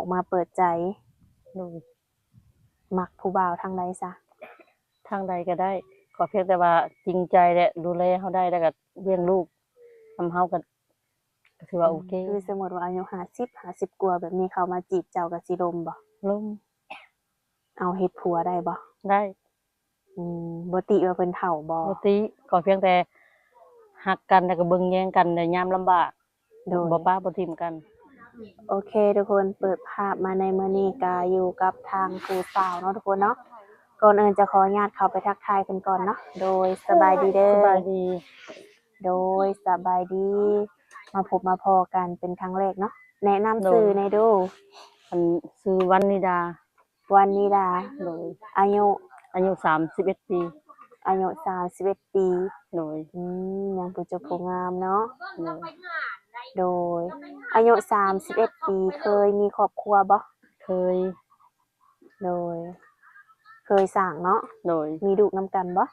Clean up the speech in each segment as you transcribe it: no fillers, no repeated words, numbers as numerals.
อกมาเปิดใจโดยมักผู้บ่าวทางใดซะทางใดก็ได้ขอเพียงแต่ว่าจริงใจและดูแลเขาได้แล้วก็เลี้ยงลูกทำเฮาก็ถือว่าโอเคคือสมมุติว่าอายุ50กว่าแบบนี้เขามาจีบเจ้าก็สิลมบ่ล้มเอาเฮ็ดผัวได้บ่ได้บ่ติว่าเพิ่นเฒ่าบ่บ่ติขอเพียงแต่ฮักกันแล้วก็เบิ่งแย่งกันในยามลำบากบ่ปะบ่ทิ่มกันโอเคทุกคนเปิดภาพมาในมื้อนี้ก็อยู่กับทางผู้สาวเนาะทุกคนเนาะก่อนอื่นจะขออนุญาตเข้าไปทักทายเพิ่นก่อนเนาะโดยสบายดีเด้อสบายดีโดยสบายดีมาพบมาพอกันเป็นครั้งแรกเนาะแนะนำชื่อหน่อยดูอันชื่อวรรณิดาวันนิดาโดยอายุ31ปีอายุ31ปีโดยยังผู้เจ้าผู้งามเนาะโดยอายุ31ปีเคยมีครอบครัวบ่เคยโดยเคยสร้างเนาะโดยมีลูกนำกันบ่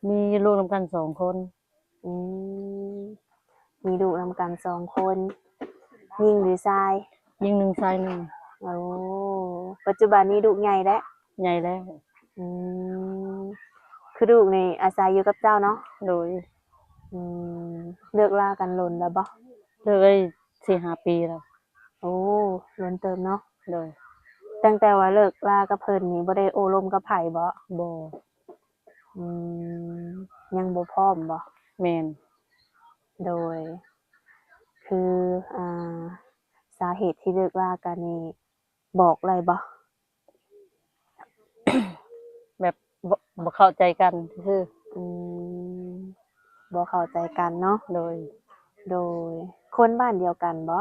มีลูกนำกัน2คนมีลูกนำกัน2คนหญิงหรือชายหญิง1ชาย1โอ้ปัจจุบันนี้ลูกใหญ่แล้วใหญ่แล้วคือลูกนี่อาศัยอยู่กับเจ้าเนาะโดยเลิกลากันหล่นแล้วบ่เลิกได้4-5 ปีแล้วโอ้หล่นเติมเนาะโดยตั้งแต่ว่าเลิกลากับเพิ่นนี่บ่ได้โอ้ลมกับไผบ่บ่ยังบ่พร้อมบ่แม่นโดยคือสาเหตุที่เลิกลากันนี่บอกได้บ่แบบบ่เข้าใจกันซื่อบ่เข้าใจกันเนาะโดยคนบ้านเดียวกันบ่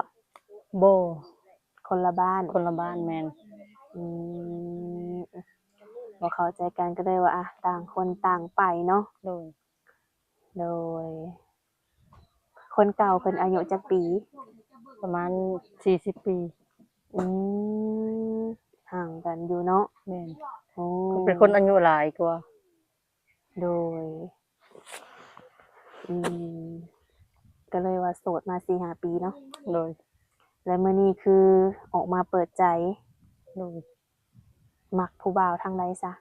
บ่คนละบ้านแม่นบ่เข้าใจกันก็เลยว่าต่างคนต่างไปเนาะโดยคนเก่าเพิ่นอายุจักปีประมาณ40 ปีห่างกันอยู่เนาะแม่นเป็นคนอายุหลายกว่าโดยก็เลยว่าโสดมา 4-5 ปีเนาะโดยและมื้อนี้คือออกมาเปิดใจโดยมักผู้บ่าวทางใดซะ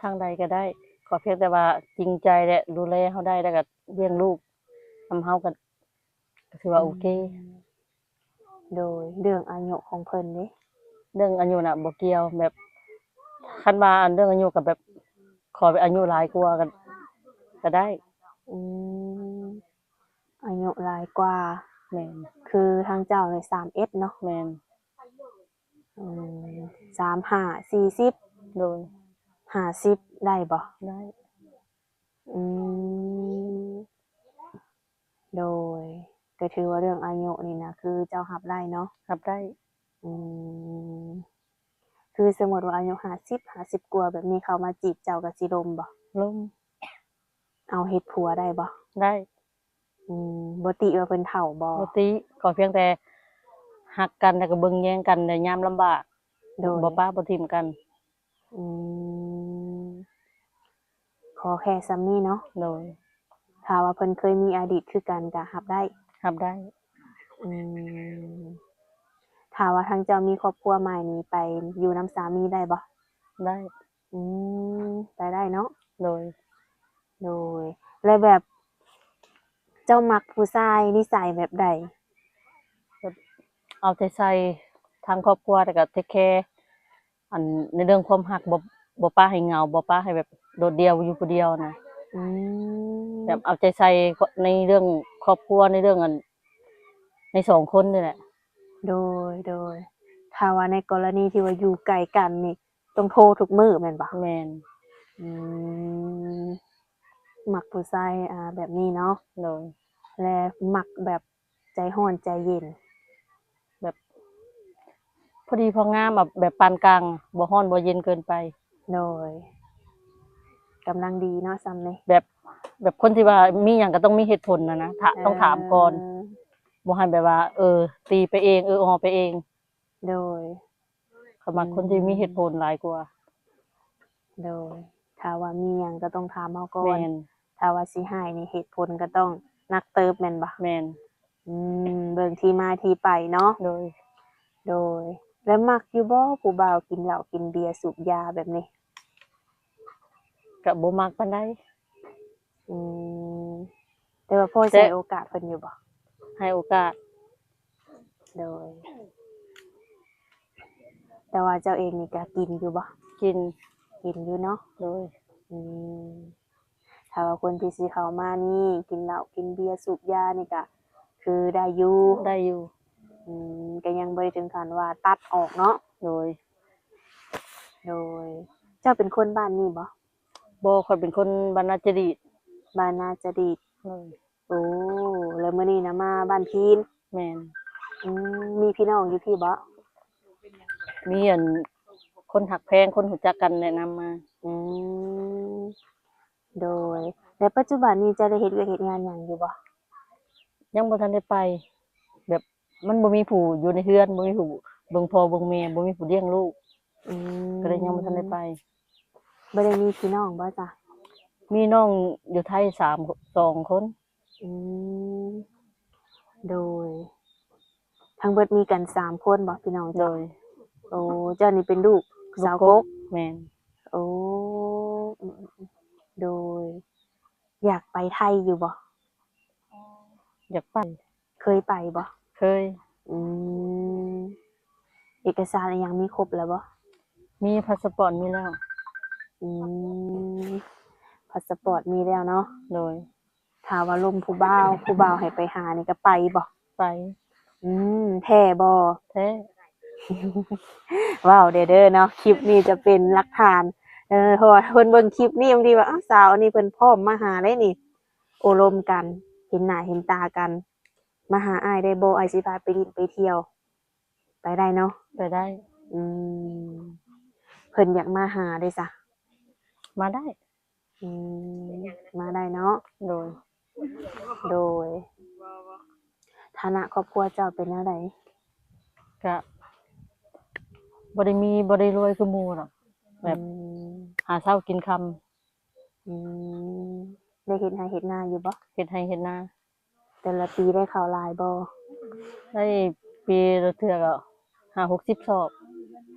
ทางใดก็ได้ขอเพียงแต่ว่าจริงใจและดูแลเขาได้แล้วก็เลี้ยงลูกทำเฮาก็ถือว่าโอเคโดยเรื่องอายุของเพิ่นเด้เรื่องอายุน่ะบ่เกี่ยวแบบคันว่าเรื่องอายุก็แบบขออายุหลายกว่าก็ได้อายุหลายกว่าแม่นคือทางเจ้านี่31เนาะแม่น35 40โดย50ได้บ่ได้โดยก็ถือว่าเรื่องอายุนี่นะคือเจ้ารับได้เนาะรับได้คือสมมุติว่าอายุ50กว่าแบบนี้เขามาจีบเจ้าก็สิลมบ่ล้มเอาเฮ็ดผัวได้บ่ได้บ่ติว่าเพิ่นเฒ่าบ่บ่ติขอเพียงแต่ฮักกันแล้วก็เบิ่งแย่งกันในยามลำบากบ่ปะบ่ทิ่มกันขอแค่ส่ำนี้เนาะโดยถ้าว่าเพิ่นเคยมีอดีตคือกันก็รับได้ถ้าว่าทางเจ้ามีครอบครัวใหม่นี่ไปอยู่นำสามีได้บ่ได้ไปได้เนาะโดยแล้วแบบเจ้ามักผู้ชายนิสัยแบบใดเอาใจใส่ทางครอบครัวแล้วก็เทคแคร์ในเรื่องความรักบ่ปะให้เหงาบ่ปะให้แบบโดดเดี่ยวอยู่ผู้เดียวนะแบบเอาใจใส่ในเรื่องครอบครัวในเรื่องใน2คนนี่แหละโดยถ้าว่าในกรณีที่ว่าอยู่ไกลกันนี่ต้องโทรทุกมื้อแม่นบ่แม่นมักผู้ชายแบบนี้เนาะโดยและมักแบบใจร้อนใจเย็นแบบพอดีพองามแบบปานกลางบ่ร้อนบ่เย็นเกินไปโดยกำลังดีเนาะซ้ำนี่แบบคนที่ว่ามีหยังก็ต้องมีเหตุผลนะต้องถามก่อนบ่ให้แบบว่าตีไปเองออไปเองโดยเขามักคนที่มีเหตุผลหลายกว่าโดยถ้าว่ามีหยังก็ต้องถามเฮาก่อนถ้าว่าสิให้นี่เหตุผลก็ต้องนักเติบแม่นบ่แม่นเบิ่งที่มาที่ไปเนาะโดย แล้วมักอยู่บ่ผู้บ่าวกินเหล้ากินเบียร์สูบยาแบบนี้ ก็บ่มักปานใดอืมแต่ว่าพ่อ แต่ ใช้โอกาสเพิ่นอยู่บ่ ให้โอกาส โดย แต่ว่าเจ้าเองนี่ก็กินอยู่บ่ กิน กินอยู่เนาะ โดย อืมถ้าว่าคนที่สิเข้ามานี่กินเหล้ากินเบียร์สูบยานี่ก็คือได้อยู่ ได้อยู่ ก็ยังบ่ได้ถึงขั้นว่าตัดออกเนาะ โดย โดย เจ้าเป็นคนบ้านนี้บ่ บ่ค่อยเป็นคนบรรณาจดีต บ้านนาจะดีด โดย โอ้แล้วมื้อนี้นะมาบ้านพีน แม่น มีพี่น้องอยู่พี่บ่ มีอันคนหักแพงคนรู้จักกันแนะนำมา อืมโดยในปัจจุบันนี้เจะได้เฮ็ดเวียกเฮ็ดงานหยังอยู่บ่ ยังบ่ทันได้ไป แบบมันบ่มีผู้อยู่ในเรือนบ่มีผู้เบิ่งพ่อเบิ่งแม่บ่มีผู้เลี้ยงลูก อืม ก็เลยยังบ่ทันได้ไป บ่ได้มีพี่น้องบ่จ้ะ มีน้องอยู่ไทย2 คน อืมโดย ทั้งเบิดมีกัน3คนบ่พี่น้อง โด เจ้าย โอ้เจ้านี่เป็นลูกสาวกก แม่น โอ้อืมโดย อยากไปไทยอยู่บ่ อยากไป เคยไปบ่ เคย อืมเอกสารอิหยังมีครบแล้วบ่ มีพาสปอร์ตมีแล้ว อืมพาสปอร์ตมีแล้วเนาะ โดย ถ้าว่าลมผู้บ่าวให้ไปหานี่ก็ไปบ่ ไป แท้บ่ แท้ ว้าวเด้อเนาะคลิปนี้จะเป็นหลักฐานเพราะว่าเพิ่นเบิ่งคลิปนี้บางทีว่าอ้าวสาวอันนี้เพิ่นพร้อมมาหาได้นี่ โอลมกัน เห็นหน้าเห็นตากัน มาหาอ้ายได้บ่อ้ายสิพาไปดินไปเที่ยว ไปได้เนาะ ไปได้ อืมเพิ่นอยากมาหาได้ซะ มาได้ อืมมาได้เนาะ โดย โดยฐานะครอบครัวเจ้าเป็นแนวใด ก็บ่ได้มีบ่ได้รวยคือหมู่หรอกแบบ อืม หาเช้ากินค่ำ อืมได้เฮ็ดไร่เฮ็ดนาอยู่บ่ เฮ็ดไร่เฮ็ดนา แต่ละปีได้ข้าวหลายบ่ ได้ปีละเทื่อก็50-60 ซอบ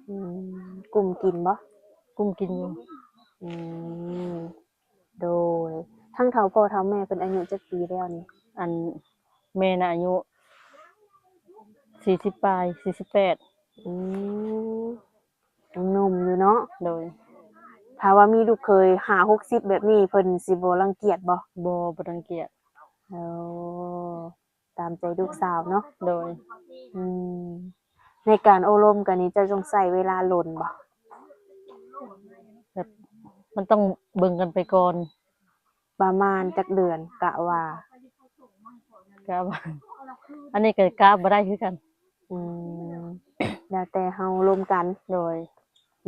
อืมกลุ่มกินบ่ กุ้มกินอยู่ อืมโดยทั้งเฒ่าพ่อเฒ่าแม่เพิ่นอายุจักปีแล้วนี่ อันแม่น่ะอายุ40ปลาย48 อืมยังหนุ่มอยู่เนาะ โดย ถ้าว่ามีลูกเคย50-60แบบนี้เพิ่นสิบ่รังเกียจบ่ บ่รังเกียจ เออตามใจลูกสาวเนาะ โดย อืมในการโอ้ร่มกันนี้เจะต้องใช้เวลาหล่นบ่ แบบมันต้องเบิ่งกันไปก่อน ประมาณจักเดือนกะว่า ก็ว่า อันนี้ก็กล้าบ่ได้คือกัน อืมแล้วแต่เฮาร่วมกัน โดย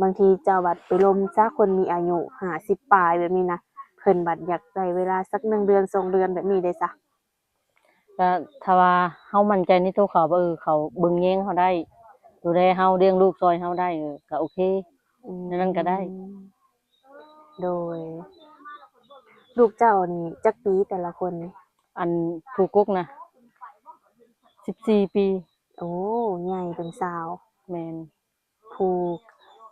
บางทีเจ้าบัดไปร่มซะคนมีอายุ50ปลายแบบนี้นะเพิ่นบัดอยากได้เวลาสัก1เดือน2เดือนแบบนี้ได้ซะ ก็ถ้าว่าเฮามั่นใจในตัวเขาว่าเขาเบิ่งแยงเฮาได้ ดูแลเฮาเลี้ยงลูกซอยเฮาได้ก็โอเคนั่นก็ได้ โดย ลูกเจ้านี่จักปีแต่ละคนนี่ อันผู้กุ๊กนะ14 ปี โอ้ใหญ่เป็นสาว แม่น ผู้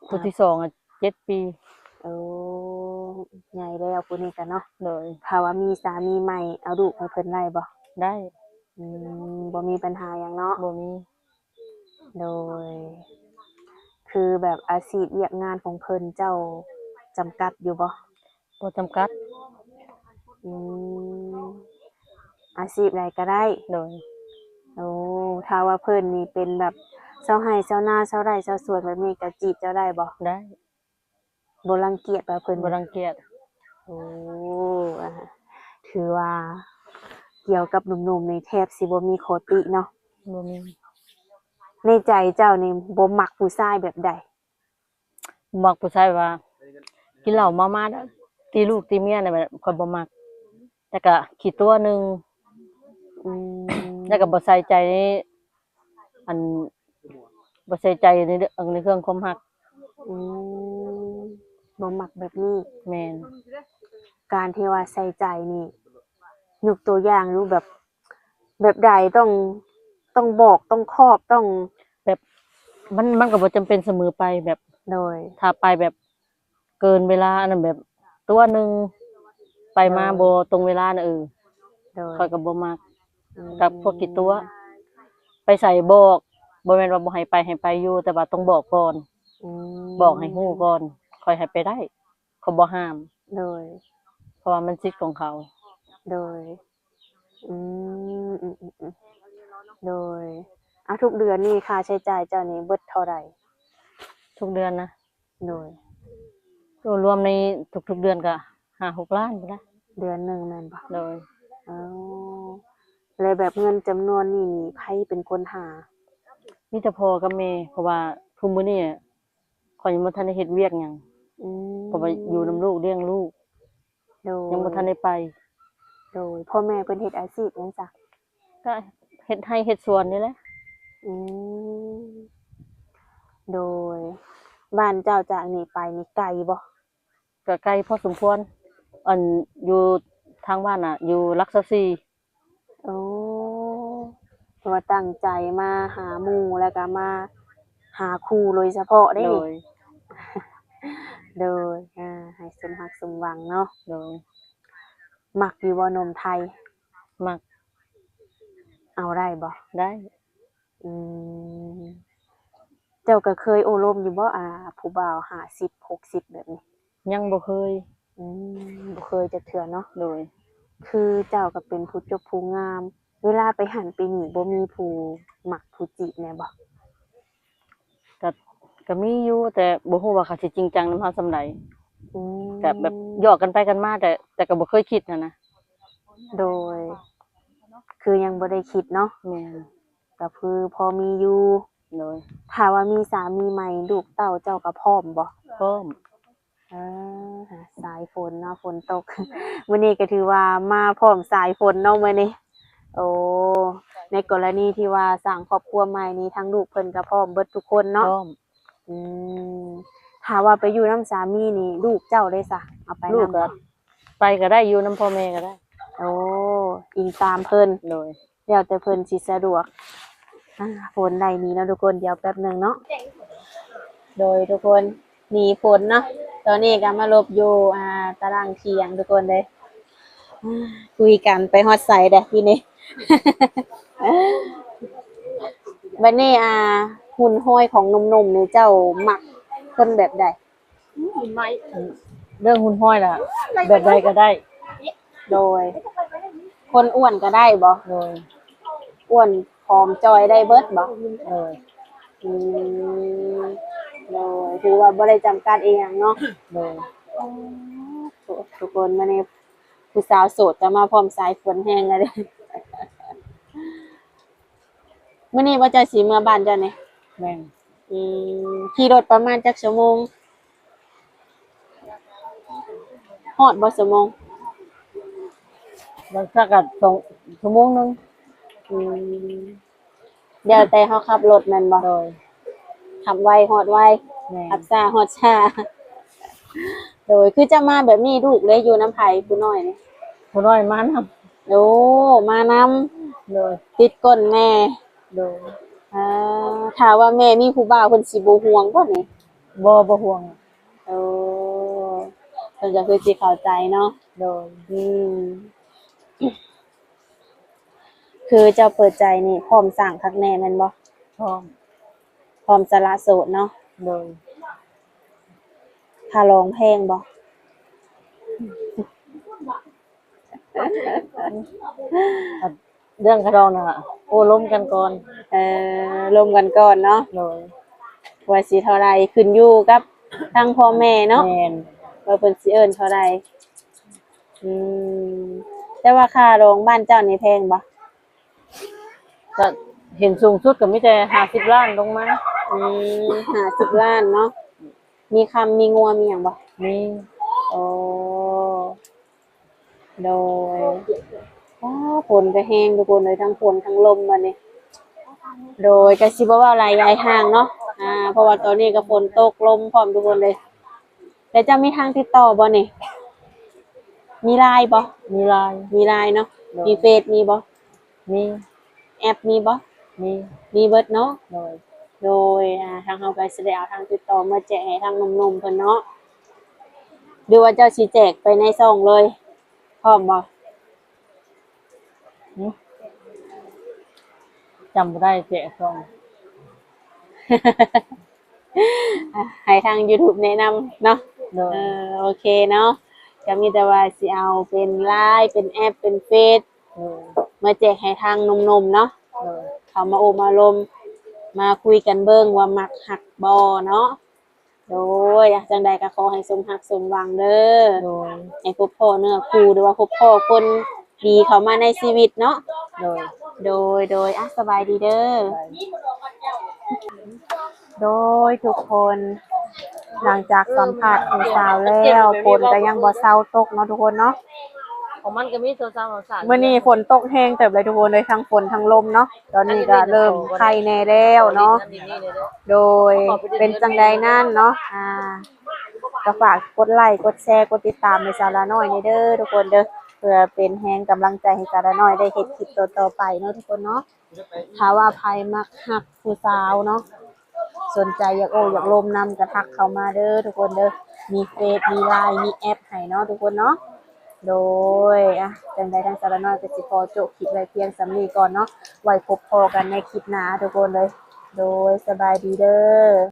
ผู้ที่2อ่ะ7 ปี โอ้ใหญ่แล้วผู้นี้ก็เนาะ โดย ถ้าว่ามีสามีใหม่เอาลูกให้เพิ่นได้บ่ ได้ บ่มีปัญหาหยังเนาะ บ่มี โดย คือแบบอาชีพเวียกงานของเพิ่นเจ้าจำกัดอยู่บ่ บ่จำกัด อืมอาชีพใดก็ได้ โดย โอ้ถ้าว่าเพิ่นนี่เป็นแบบชาวไร่ชาวนาชาวไร่ชาวสวนแบบนี้ก็จีบเจ้าได้บ่ ได้ บ่รังเกียจว่าเพิ่น บ่รังเกียจ โอ้อ่าถือว่าเกี่ยวกับหนุ่มๆนี่แทบสิบ่มีโคติเนาะ บ่มี ในใจเจ้านี่บ่มักผู้ชายแบบใด มักผู้ชายว่า กินเหล้าเมาๆเด้อตีลูกตีเมียนี่แบบคนบ่มัก แต่ก็ขี้ตัวหนึง อืม แล้วก็บ่ใส่ใจในอันบ่ใส่ใจในเครื่องความรัก อืมบ่มักแบบนี้ แม่น การที่ว่าใส่ใจนี่ยกตัวอย่างดูแบบ แบบใดต้องบอกต้องครอบต้อง แบบ มันก็บ่จำเป็นเสมอไปแบบ โดย ถ้าไปแบบเกินเวลาอันนั้นแบบตัวหนึงไปมาบ่ตรงเวลาน่ะโดย ข้อยก็บ่มัก อืม กับพวกกี่ตัว ไปใส่บอกบ่แม่นว่าบ่ให้ไปอยู่แต่ว่าต้องบอกก่อน อืม บอกให้ฮู้ก่อนค่อยให้ไปได้เขาบ่ห้าม โดย เพราะว่ามันสิทธิ์ของเขา โดย อืมอืมอืมอืมโดยทุกเดือนนี่ค่าใช้จ่ายเจ้านี่เบิดเท่าไหร่ ทุกเดือนนะ โดย รวมในทุกๆเดือนก็5-6 ล้านพุ่นนะ เดือนหนึ่งแม่นบ่ โดย อ๋อแล้วแบบเงินจำนวนนี้นี่ไผเป็นคนหา มีแต่พ่อกับแม่เพราะว่าทุกมื้อนี้ข้อยยังบ่ทันได้เฮ็ดเวียกหยัง อืม เพราะว่าอยู่นำลูกเลี้ยงลูก โดย ยังบ่ทันได้ไป โดยพ่อแม่เพิ่นเฮ็ดอาชีพหยังจ้ะ ก็เฮ็ดไร่เฮ็ดสวนนี่แหละ อืมโดย บ้านเจ้าจากนี่ไปนี่ไกลบ่ ก็ไกลพอสมควรอันอยู่ทางบ้านน่ะ อยู่หลัก24 โอ้เพราะว่าตั้งใจมาหาหมู่แล้วก็มาหาครูโดยเฉพาะได้ โด นี่ ย โดยให้สมรักสมหวังเนาะ โดย มักอยู่บ่นมไทย มัก เอาได้บ่ ได้ อืมเจ้าก็เคยโอลมอยู่บ่ผู้บ่าว50 60แบบนี้ ยังบ่เคย อืมบ่เคยจักเทื่อเนาะ โดย คือเจ้าก็เป็นผู้จบผู้งาม เวลาไปหันไปนี่บ่มีผู้มักผู้จีบแน่บ่ ก็มีอยู่แต่บ่ฮู้ว่าเขาสิจริงจังนำเฮาส่ำใด อืม ก็แบบหยอกกันไปกันมาแต่ก็บ่เคยคิดนะ โดย คือยังบ่ได้คิดเนาะ แม่น ก็คือพอมีอยู่ โดย ถ้าว่ามีสามีใหม่ลูกเต้าเจ้าก็พร้อมบ่ พร้อม สายฝนเนาะฝนตก มื้อนี้ก็ถือว่ามาพร้อมสายฝนเนาะมื้อนี้โอ้ในกรณีที่ว่าสร้างครอบครัวใหม่นี้ทั้งลูกเพิ่นก็พร้อมเบิดทุกคน พ เนาะ ร้อม อืมถ้าว่าไปอยู่นำสามีนี่ลูกเจ้าได้ซะเอาไป ลูก นำ ก็ไปก็ได้อยู่นำพ่อแม่ก็ได้ โอ้อิงตามเพิ่น โดย แล้วแต่เพิ่นสิสะดวกฝนได้นี้เนาะทุกคนเดี๋ยวแป๊บหนึงเนาะโดยทุกคนหนีฝนเนาะตอนนี้ก็มาหลบอยู่ตารางเถียงทุกคนเลยคุยกันไปฮอดไสเด้อทีนี้ บัดนี้หุ่นห้อยของหนุ่มๆนี่เจ้ามักคนแบบใด เรื่องหุ้นห้อยล่ะ แบบใดก็ได้ โดย คนอ้วนก็ได้บ่ โดย อ้วนผอมจอยได้เบิดบ่ โดย อืมโดยถือว่าบ่ได้จำกัดอีหยังเนาะ โดย ทุกคนมาในผู้สาวโสดจะมาพร้อมสายฝนแห้งเลยเด้ มื้อนี้ว่าจะสิเมื่อบ้านเจ้านี่ แม่น ขี่รถประมาณจักชั่วโมงฮอดบ่ชั่วโมง บางครั้งก็2 ชั่วโมงนึง อืมเดี๋ยวแต่เฮาขับรถแม่นบ่ โดย ขับไวฮอดไว แม่น ขับช้าฮอดช้า โดยคือจะมาแบบนี้ลูกเลยอยู่น้ำไผผู้น้อยนี่ ผู้น้อยมานำ โอ้มานำ โดย ติดก้นแม่ โดย ถ้าว่าแม่มีผู้บ่าวเพิ่นสิบ่ห่วงบ่นี่ บ่ห่วง เออเพิ่นก็คือสิเข้าใจเนาะ โดย อืม คือเจ้าเปิดใจนี่พร้อมสร้างคักแน่แม่นบ่ พร้อม พร้อมสละโสดเนาะ โดย ค่าร้องแพงบ่ เรื่องกระดองน่ะโอ้ล้มกันก่อน รวมกันก่อนเนาะ โดย ว่าสิเท่าไรขึ้นอยู่กับทางพ่อแม่เนาะ แม่น ว่าเพิ่นสิเอิ้นเท่าไรอืมแต่ว่าค่าโรงบ้านเจ้านี่แพงบ่ ก็เห็นสูงสุดก็มีแต่50 ล้านลงมา อืม50 ล้านเนาะมีคำมีงัวมีหยังบ่ มี โอ้โดยฝนก็แห้งทุกคนเลยทั้งฝนทั้งลมมานี่โดยก็สิบ่ว่าหลายยายห่างเนาะเพราะว่าตอนนี้ก็ฝนตกลมพร้อมทุกคนเลยแล้วจะมีทางติดต่อบ่นี่มีไลน์บ่ มีลาย มีไลน์เนาะมีเฟซมีบ่ มี แอปมีบ่ มี มีเบิดเนาะ โดย โดยทางเฮาก็สิได้เอาทางติดต่อมาแจกให้ทางหนุ่มๆเพิ่นเนาะหรือว่าเจ้าสิแจกไปในซองเลยพร้อมบ่ หึจำบ่ได้แจกซอง ให้ทาง YouTube แนะนำเนาะ โดย โอเคเนาะก็มีแต่ว่าสิเอาเป็น LINE เป็นแอปเป็นเฟซ โดย มาแจกให้ทางหนุ่มๆเนาะ โดย เขามาโอบมาลมมาคุยกันเบิ่งว่ามักหักบ่เนาะโดยจังใดก็ขอให้สมหักสมหวังเด้อ โดย ให้พบพ่อเนื้อคู่หรือว่าพบพ่อคนดีเข้ามาในชีวิตเนาะ โดย โดยสบายดีเด้อ โดยทุกคนหลังจากสัมภาษณ์คุณสาวแล้วฝนก็ยังบ่เซาตกเนาะทุกคนเนาะ ของมันก็มีตัวซ้ำของสาร เมื่อนี้ฝนตกแห้งเติบเลยทุกคนเลยทั้งฝนทั้งลมเนาะตอนนี้ก็เริ่มไข้แน่แล้วเนาะโดยเป็นจังใดนั่นเนาะก็ฝากกดไลค์กดแชร์กดติดตามในสาระน้อยนี่เด้อทุกคนเด้อเพื่อเป็นแรงกำลังใจให้สาระน้อยได้เฮ็ดคลิปต่อๆไปเนาะทุกคนเนาะถ้าว่าใครมักฮักผู้สาวเนาะสนใจอยากโอ้อยากลมนำกระทักเข้ามาเด้อทุกคนเด้อมีเฟซมีไลน์มีแอปให้เนาะทุกคนเนาะ โดยจังใดทางสารน้อยก็สิขอจบคลิปไว้เพียงสำนี้ก่อนเนาะไว้พบพอกันในคลิปหน้าทุกคนเลย โดยสบายดีเด้อ